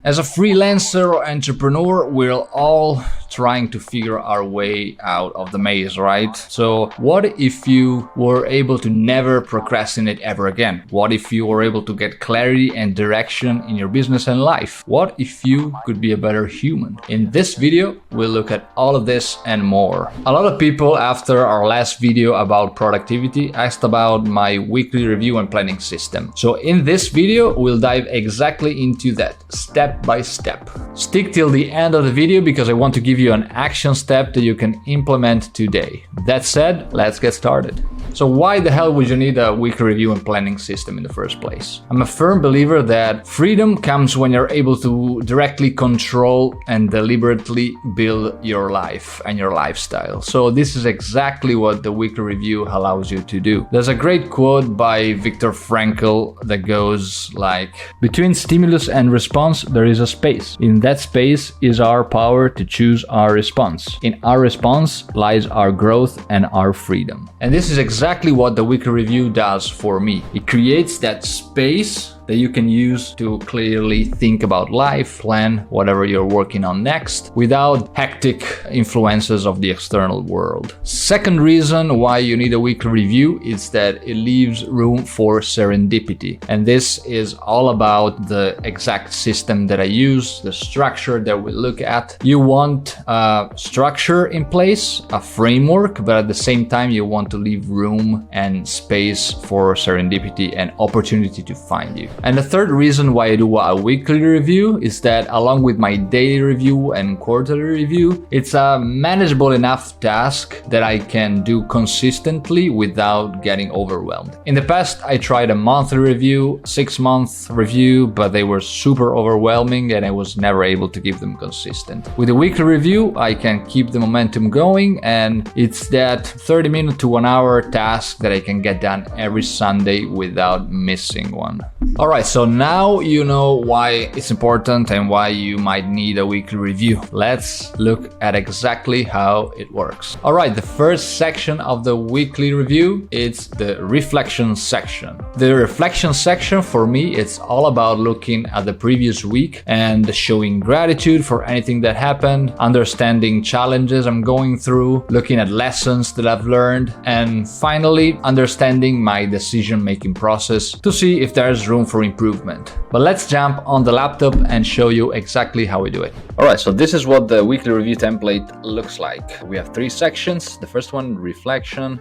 As a freelancer or entrepreneur, we're all trying to figure our way out of the maze, right? So what if you were able to never procrastinate ever again? What if you were able to get clarity and direction in your business and life? What if you could be a better human? In this video, we'll look at all of this and more. A lot of people after our last video about productivity asked about my weekly review and planning system. So in this video, we'll dive exactly into that, step by step. Stick till the end of the video because I want to give you an action step that you can implement today. That said, let's get started. So why the hell would you need a weekly review and planning system in the first place? I'm a firm believer that freedom comes when you're able to directly control and deliberately build your life and your lifestyle. So this is exactly what the weekly review allows you to do. There's a great quote by Viktor Frankl that goes like, "Between stimulus and response, there is a space. In that space is our power to choose our response. In our response lies our growth and our freedom." And this is exactly what the weekly review does for me. It creates that space that you can use to clearly think about life, plan whatever you're working on next, without hectic influences of the external world. Second reason why you need a weekly review is that it leaves room for serendipity. And this is all about the exact system that I use, the structure that we look at. You want a structure in place, a framework, but at the same time you want to leave room and space for serendipity and opportunity to find you. And the third reason why I do a weekly review is that along with my daily review and quarterly review, it's a manageable enough task that I can do consistently without getting overwhelmed. In the past, I tried a monthly review, 6-month review, but they were super overwhelming and I was never able to keep them consistent. With a weekly review, I can keep the momentum going, and it's that 30-minute to 1-hour task that I can get done every Sunday without missing one. Alright, so now you know why it's important and why you might need a weekly review. Let's look at exactly how it works. Alright, the first section of the weekly review is the reflection section. The reflection section for me, it's all about looking at the previous week and showing gratitude for anything that happened, understanding challenges I'm going through, looking at lessons that I've learned, and finally understanding my decision-making process to see if there's room for improvement. But let's jump on the laptop and show you exactly how we do it. Alright, so this is what the weekly review template looks like. We have 3 sections. The first one, reflection,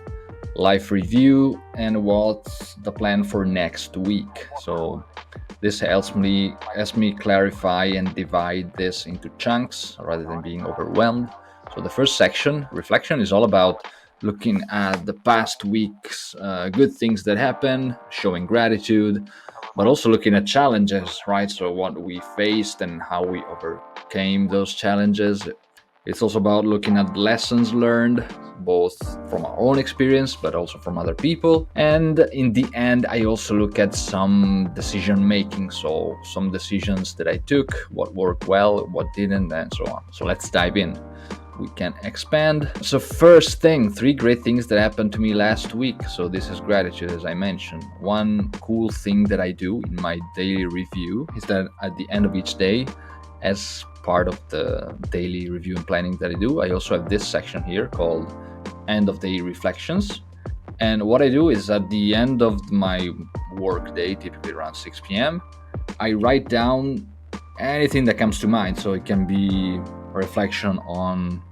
life review, and what's the plan for next week. So this helps me clarify and divide this into chunks rather than being overwhelmed. So the first section, reflection, is all about looking at the past week's good things that happened, showing gratitude, but also looking at challenges, right? So what we faced and how we overcame those challenges. It's also about looking at lessons learned, both from our own experience, but also from other people. And in the end, I also look at some decision making. So some decisions that I took, what worked well, what didn't, and so on. So let's dive in. We can expand. So first thing, 3 great things that happened to me last week. So this is gratitude, as I mentioned. One cool thing that I do in my daily review is that at the end of each day, as part of the daily review and planning that I do, I also have this section here called End of Day Reflections. And what I do is at the end of my work day, typically around 6 p.m., I write down anything that comes to mind. So it can be a reflection on,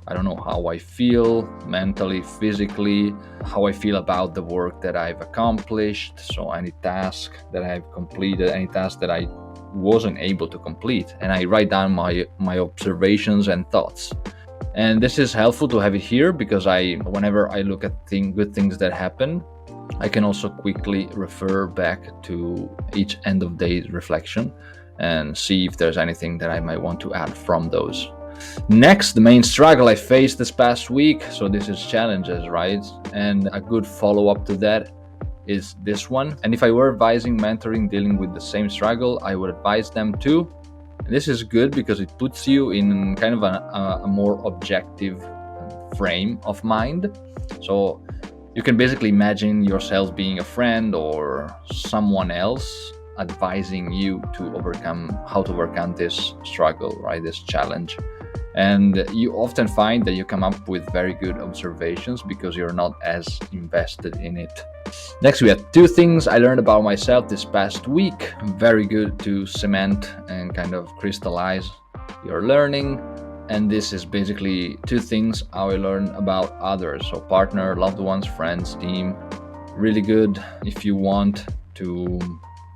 I don't know, how I feel mentally, physically, how I feel about the work that I've accomplished. So any task that I've completed, any task that I wasn't able to complete. And I write down my observations and thoughts. And this is helpful to have it here because whenever I look at good things that happen, I can also quickly refer back to each end of day reflection and see if there's anything that I might want to add from those. Next, the main struggle I faced this past week. So this is challenges, right? And a good follow-up to that is this one. And if I were advising, mentoring, dealing with the same struggle, I would advise them too. And this is good because it puts you in kind of a more objective frame of mind. So you can basically imagine yourself being a friend or someone else advising you to how to overcome this struggle, right? This challenge. And you often find that you come up with very good observations because you're not as invested in it. Next, we have 2 things I learned about myself this past week. Very good to cement and kind of crystallize your learning. And this is basically 2 things how I learn about others. So partner, loved ones, friends, team. Really good if you want to,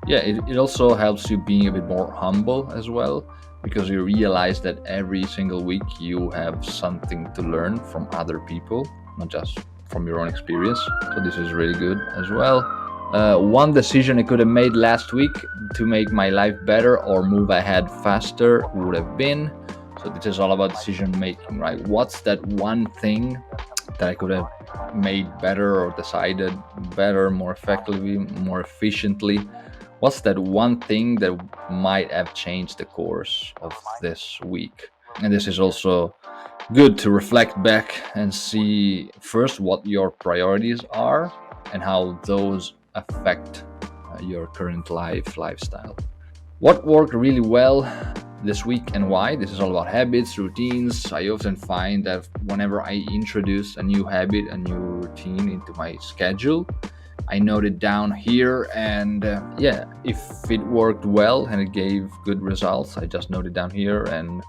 it also helps you being a bit more humble as well, because you realize that every single week you have something to learn from other people, not just from your own experience. So this is really good as well. One decision I could have made last week to make my life better or move ahead faster would have been, so this is all about decision making, right? What's that one thing that I could have made better or decided better, more effectively, more efficiently? What's that one thing that might have changed the course of this week? And this is also good to reflect back and see first what your priorities are and how those affect your current lifestyle. What worked really well this week and why? This is all about habits, routines. I often find that whenever I introduce a new habit, a new routine into my schedule, I note it down here, and if it worked well and it gave good results, I just note it down here and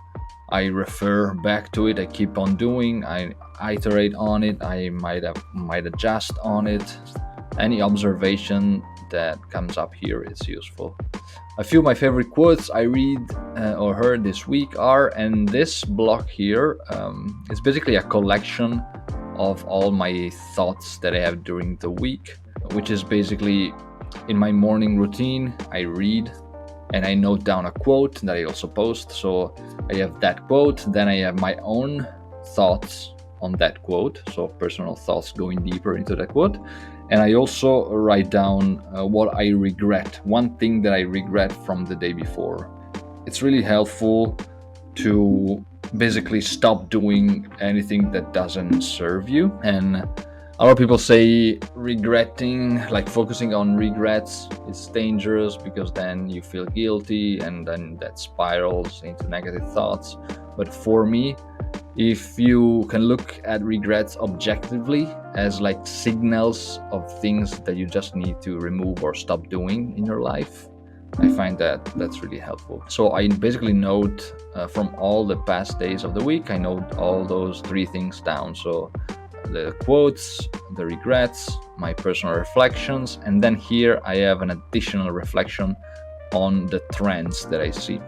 I refer back to it. I keep on doing, I iterate on it, I might adjust on it. Any observation that comes up here is useful. A few of my favorite quotes I read or heard this week are, and this block here is basically a collection of all my thoughts that I have during the week, which is basically in my morning routine. I read and I note down a quote that I also post. So I have that quote, then I have my own thoughts on that quote, so personal thoughts going deeper into that quote. And I also write down what I regret, one thing that I regret from the day before. It's really helpful to basically stop doing anything that doesn't serve you. And a lot of people say regretting, like focusing on regrets, is dangerous because then you feel guilty and then that spirals into negative thoughts. But for me, if you can look at regrets objectively as like signals of things that you just need to remove or stop doing in your life, I find that that's really helpful. So I basically note from all the past days of the week, I note all those 3 things down. So the quotes, the regrets, my personal reflections, and then here I have an additional reflection on the trends that I see.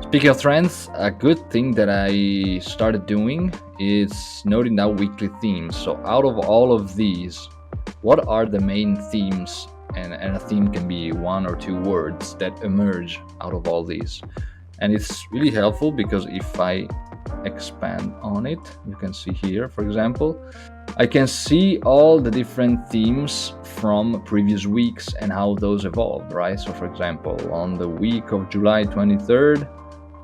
Speaking of trends, a good thing that I started doing is noting down weekly themes. So out of all of these, what are the main themes? And a theme can be 1 or 2 words that emerge out of all these. And it's really helpful because if I expand on it, you can see here, for example, I can see all the different themes from previous weeks and how those evolved, right? So for example, on the week of July 23rd,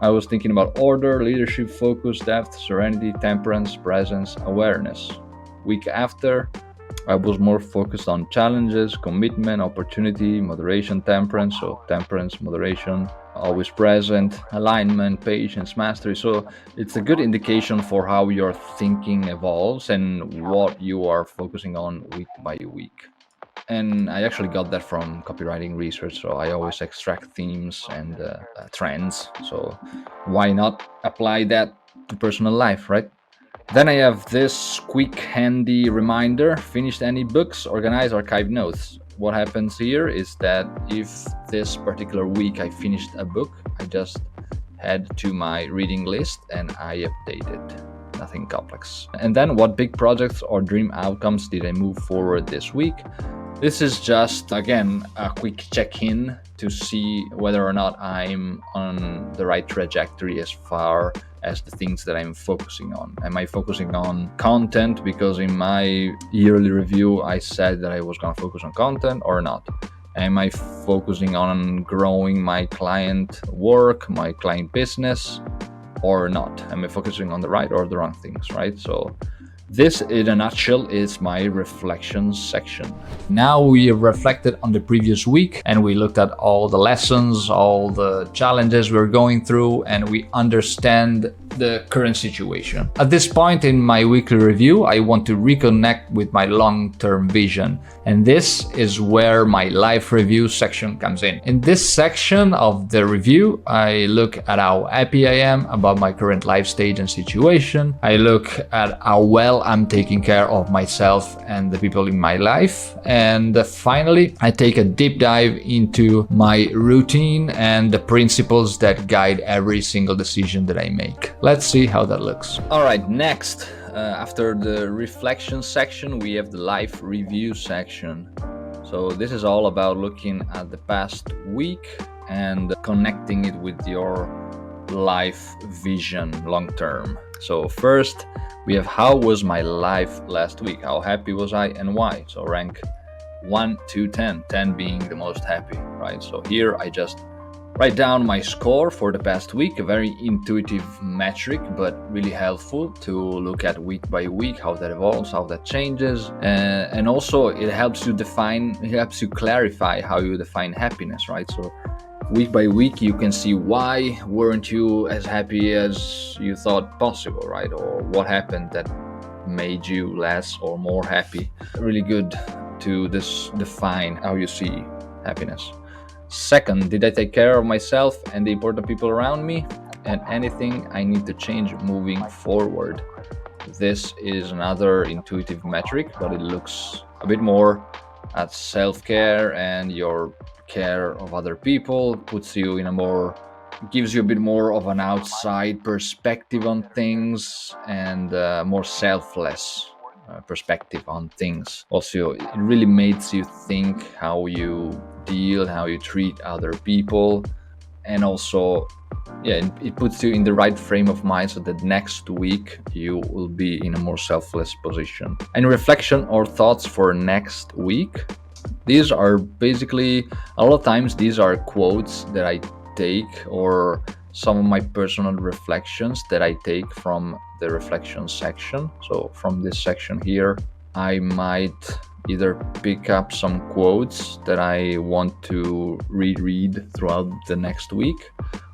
I was thinking about order, leadership, focus, depth, serenity, temperance, presence, awareness. Week after, I was more focused on challenges, commitment, opportunity, moderation, temperance. So temperance, moderation, always present, alignment, patience, mastery. So it's a good indication for how your thinking evolves and what you are focusing on week by week. And I actually got that from copywriting research. So I always extract themes and trends. So why not apply that to personal life, right? Then I have this quick handy reminder: finished any books, organize archive notes. What happens here is that if this particular week I finished a book, I just head to my reading list and I update it. Nothing complex. And then what big projects or dream outcomes did I move forward this week? This is just, again, a quick check-in to see whether or not I'm on the right trajectory as far as the things that I'm focusing on. Am I focusing on content because in my yearly review I said that I was going to focus on content, or not? Am I focusing on growing my client work, my client business, or not? Am I focusing on the right or the wrong things, right? So This, in a nutshell, is my reflections section. Now we have reflected on the previous week and we looked at all the lessons, all the challenges we're going through, and we understand the current situation. At this point in my weekly review, I want to reconnect with my long-term vision, and this is where my life review section comes in. In this section of the review, I look at how happy I am about my current life stage and situation. I look at how well I'm taking care of myself and the people in my life. And finally, I take a deep dive into my routine and the principles that guide every single decision that I make. Let's see how that looks. All right, next, after the reflection section, we have the life review section. So this is all about looking at the past week and connecting it with your life vision long term. So first, we have how was my life last week? How happy was I and why? So rank 1 to 10, 10 being the most happy, right? So here I just write down my score for the past week, a very intuitive metric, but really helpful to look at week by week, how that evolves, how that changes. And also it helps you clarify how you define happiness, right? So week by week, you can see why weren't you as happy as you thought possible, right? Or what happened that made you less or more happy. Really good to define how you see happiness. Second, did I take care of myself and the important people around me? And anything I need to change moving forward? This is another intuitive metric, but it looks a bit more at self-care and your care of other people, gives you a bit more of an outside perspective on things and more selfless perspective on things. Also, it really makes you think how you treat other people, and also it puts you in the right frame of mind so that next week you will be in a more selfless position. And reflection or thoughts for next week, these are basically, a lot of times these are quotes that I take, or some of my personal reflections that I take from the reflection section. So from this section here, I might either pick up some quotes that I want to reread throughout the next week,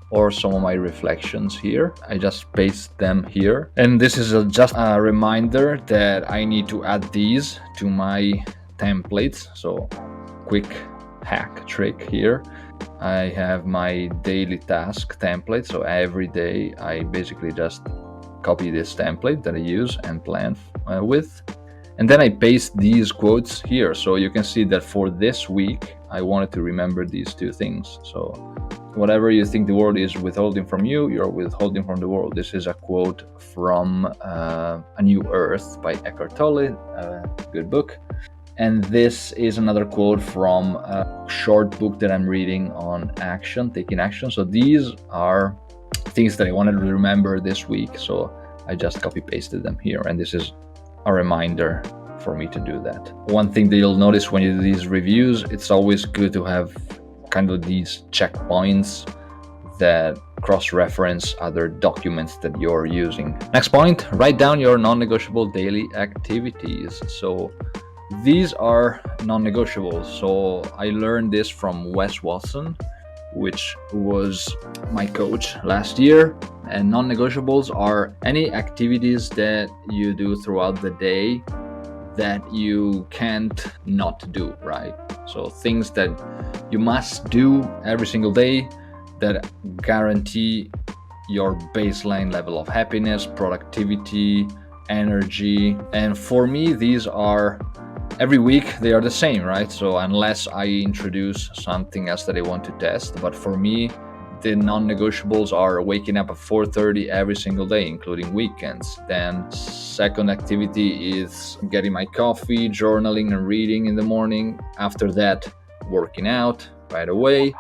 or some of my reflections here. I just paste them here. And this is just a reminder that I need to add these to my templates. So quick hack trick here. I have my daily task template. So every day I basically just copy this template that I use and plan with. And then I paste these quotes here. So you can see that for this week, I wanted to remember these two things. So whatever you think the world is withholding from you, you're withholding from the world. This is a quote from A New Earth by Eckhart Tolle, a good book. And this is another quote from a short book that I'm reading on taking action. So these are things that I wanted to remember this week. So I just copy pasted them here. And this is a reminder for me to do that. One thing that you'll notice when you do these reviews, it's always good to have kind of these checkpoints that cross-reference other documents that you're using. Next point, write down your non-negotiable daily activities. So these are non-negotiables. So I learned this from Wes Watson, which was my coach last year. And non-negotiables are any activities that you do throughout the day that you can't not do, right? So things that you must do every single day that guarantee your baseline level of happiness, productivity, energy. And for me, these are every week they are the same, right? So unless I introduce something else that I want to test, but for me, the non-negotiables are waking up at 4:30 every single day, including weekends. Then second activity is getting my coffee, journaling and reading in the morning. After that, working out right away.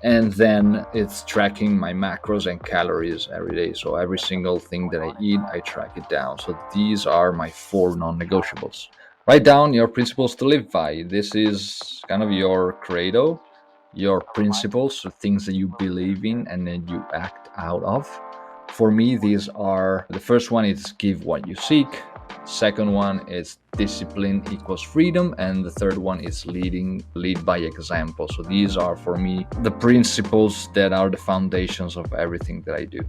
And then it's tracking my macros and calories every day. So every single thing that I eat, I track it down. So these are my 4 non-negotiables. Write down your principles to live by. This is kind of your credo, your principles, so things that you believe in and then you act out of. For me, these are, the first one is give what you seek. Second one is discipline equals freedom, and the third one is lead by example. So these are for me the principles that are the foundations of everything that I do.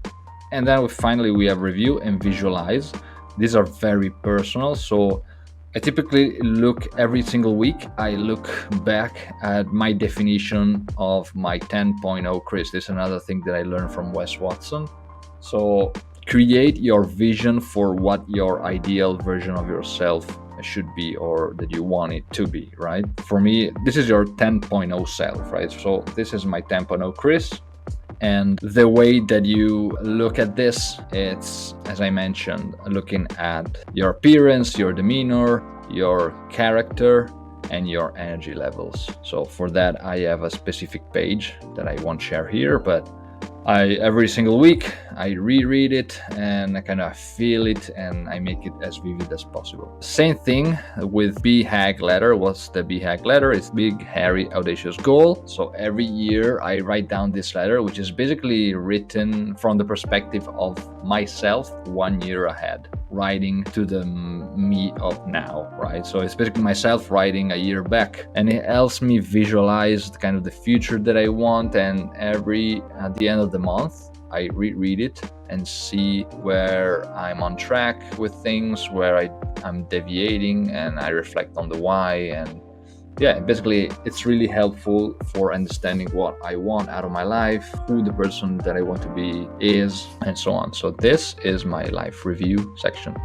And then finally we have review and visualize. These are very personal, so I typically look every single week. I look back at my definition of my 10.0 Chris. This is another thing that I learned from Wes Watson. So create your vision for what your ideal version of yourself should be, or that you want it to be, right? For me, this is your 10.0 self, right? So this is my 10.0 Chris. And the way that you look at this, it's, as I mentioned, looking at your appearance, your demeanor, your character, and your energy levels. So for that, I have a specific page that I won't share here, but every single week I reread it and I kind of feel it and I make it as vivid as possible. Same thing with BHAG letter. What's the BHAG letter? It's big, hairy, audacious goal. So every year I write down this letter, which is basically written from the perspective of myself 1 year ahead, writing to the me of now, right? So it's basically myself writing a year back, and it helps me visualize kind of the future that I want. And at the end of the month, I reread it and see where I'm on track with things, where I'm deviating, and I reflect on the why. And yeah, basically it's really helpful for understanding what I want out of my life, who the person that I want to be is, and so on. So this is my life review section.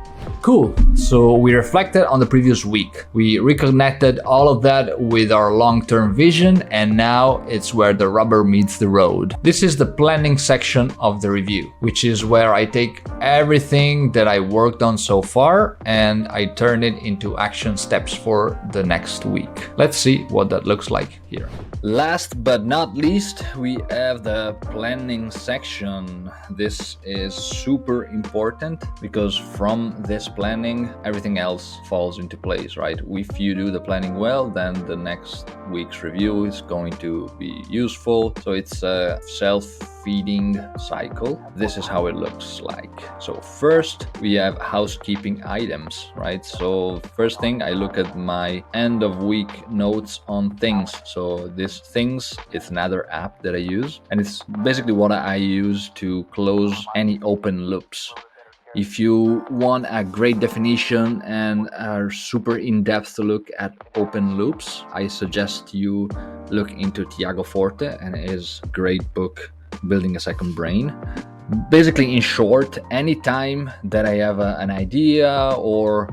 Cool. So we reflected on the previous week. We reconnected all of that with our long-term vision, and now it's where the rubber meets the road. This is the planning section of the review, which is where I take everything that I worked on so far and I turn it into action steps for the next week. Let's see what that looks like here. Last but not least, we have the planning section. This is super important because from this planning, everything else falls into place, right? If you do the planning well, then the next week's review is going to be useful. So it's a self-feeding cycle. This is how it looks like. So first, we have housekeeping items, right? So first thing, I look at my end of week notes on things. So this things, it's another app that I use, and it's basically what I use to close any open loops. If you want a great definition and are super in-depth look at open loops, I suggest you look into Tiago Forte and his great book, Building a Second Brain. Basically, in short, anytime that I have an idea or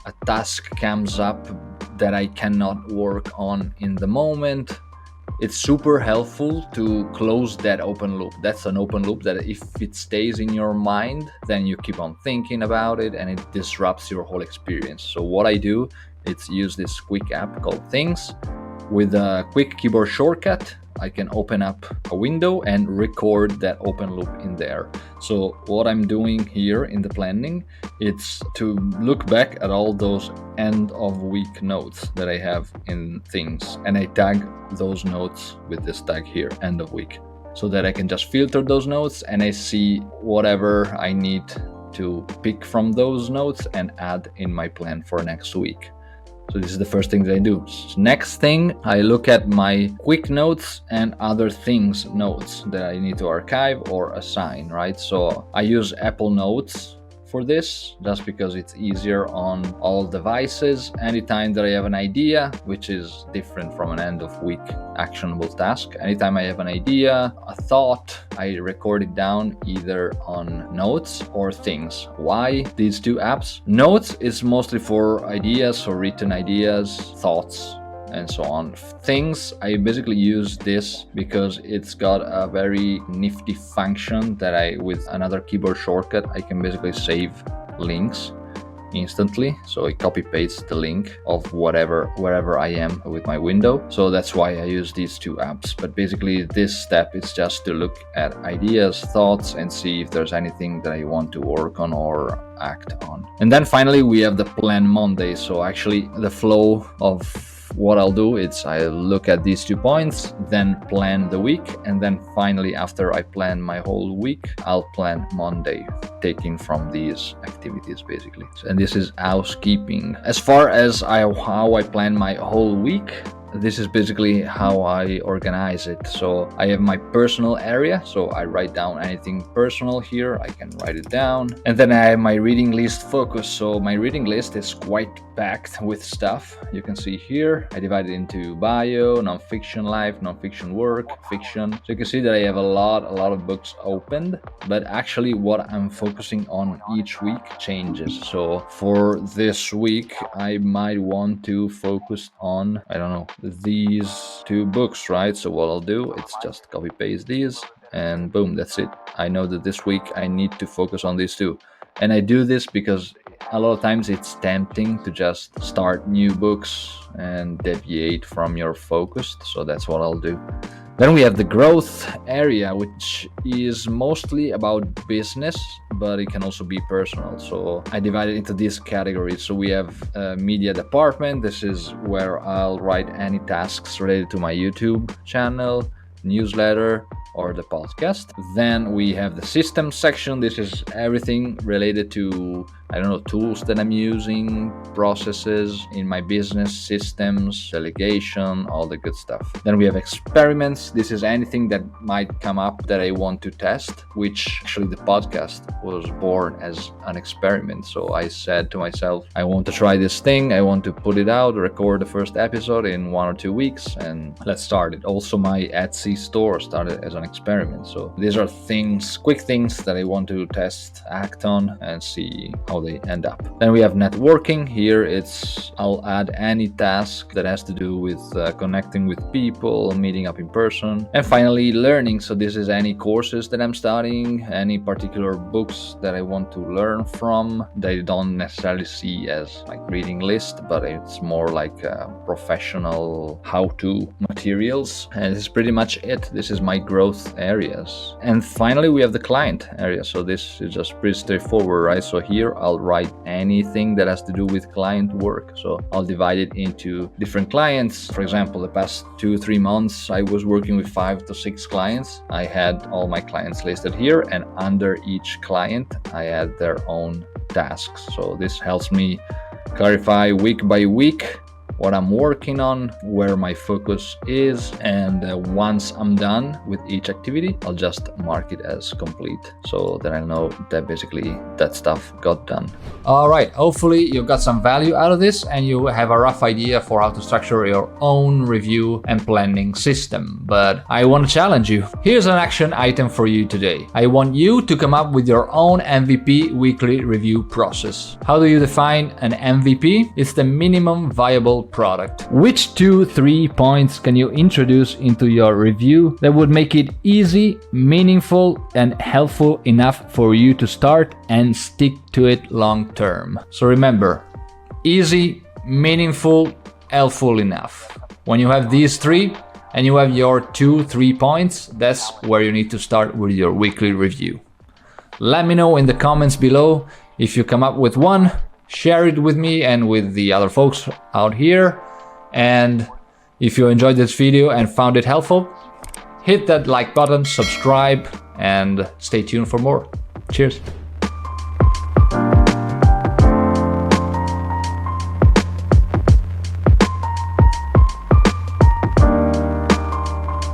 a task comes up that I cannot work on in the moment, it's super helpful to close that open loop. That's an open loop that if it stays in your mind, then you keep on thinking about it and it disrupts your whole experience. So what I do is use this quick app called Things. With a quick keyboard shortcut, I can open up a window and record that open loop in there. So what I'm doing here in the planning, it's to look back at all those end of week notes that I have in Things, and I tag those notes with this tag here, end of week, so that I can just filter those notes and I see whatever I need to pick from those notes and add in my plan for next week. So this is the first thing that I do. Next thing, I look at my quick notes and other things notes that I need to archive or assign, right? So I use Apple Notes for this just because it's easier on all devices. Anytime that I have an idea, which is different from an end of week actionable task, anytime I have an idea, a thought, I record it down either on Notes or Things. Why these two apps? Notes is mostly for ideas, so written ideas, thoughts, and so on. Things, I basically use this because it's got a very nifty function that with another keyboard shortcut, I can basically save links instantly. So I copy paste the link of wherever I am with my window. So that's why I use these two apps. But basically this step is just to look at ideas, thoughts, and see if there's anything that I want to work on or act on. And then finally we have the Plan Monday. So actually the flow of what I'll do is I look at these 2 points, then plan the week, and then finally after I plan my whole week, I'll plan Monday, taking from these activities basically. And this is housekeeping. As far as how I plan my whole week, this is basically how I organize it. So I have my personal area, so I write down anything personal here, I can write it down. And then I have my reading list focus. So my reading list is quite packed with stuff. You can see here, I divide it into bio, non-fiction life, non-fiction work, fiction. So you can see that I have a lot of books opened, but actually what I'm focusing on each week changes. So for this week, I might want to focus on, I don't know, these 2 books, right? So what I'll do, it's just copy paste these and boom, that's it. I know that this week I need to focus on these 2. And I do this because a lot of times it's tempting to just start new books and deviate from your focus. So that's what I'll do. Then we have the growth area, which is mostly about business, but it can also be personal. So I divide it into these categories. So we have a media department. This is where I'll write any tasks related to my YouTube channel, newsletter, or the podcast. Then we have the system section. This is everything related to, I don't know, tools that I'm using, processes in my business, systems, delegation, all the good stuff. Then we have experiments. This is anything that might come up that I want to test, which actually the podcast was born as an experiment. So I said to myself, I want to try this thing. I want to put it out, record the first episode in 1 or 2 weeks, and let's start it. Also, my Etsy store started as an experiment. So these are things, quick things that I want to test, act on, and see how they end up. Then we have networking. Here I'll add any task that has to do with connecting with people, meeting up in person. And finally, learning. So this is any courses that I'm studying, any particular books that I want to learn from that I don't necessarily see as like reading list, but it's more like professional how-to materials. And this is pretty much it. This is my growth areas. And finally, we have the client area. So this is just pretty straightforward, right? So here I'll write anything that has to do with client work. So I'll divide it into different clients. For example, the past 2-3 months, I was working with 5 to 6 clients. I had all my clients listed here, and under each client, I had their own tasks. So this helps me clarify week by week what I'm working on, where my focus is, and once I'm done with each activity, I'll just mark it as complete so that I know that basically that stuff got done. All right, hopefully you got some value out of this and you have a rough idea for how to structure your own review and planning system. But I want to challenge you. Here's an action item for you today. I want you to come up with your own MVP weekly review process. How do you define an MVP? It's the minimum viable product. Which 2-3 points can you introduce into your review that would make it easy, meaningful, and helpful enough for you to start and stick to it long term? So remember, easy, meaningful, helpful enough. When you have these 3 and you have your 2-3 points, that's where you need to start with your weekly review. Let me know in the comments below if you come up with one. Share it with me and with the other folks out here. And if you enjoyed this video and found it helpful, hit that like button, subscribe, and stay tuned for more. Cheers.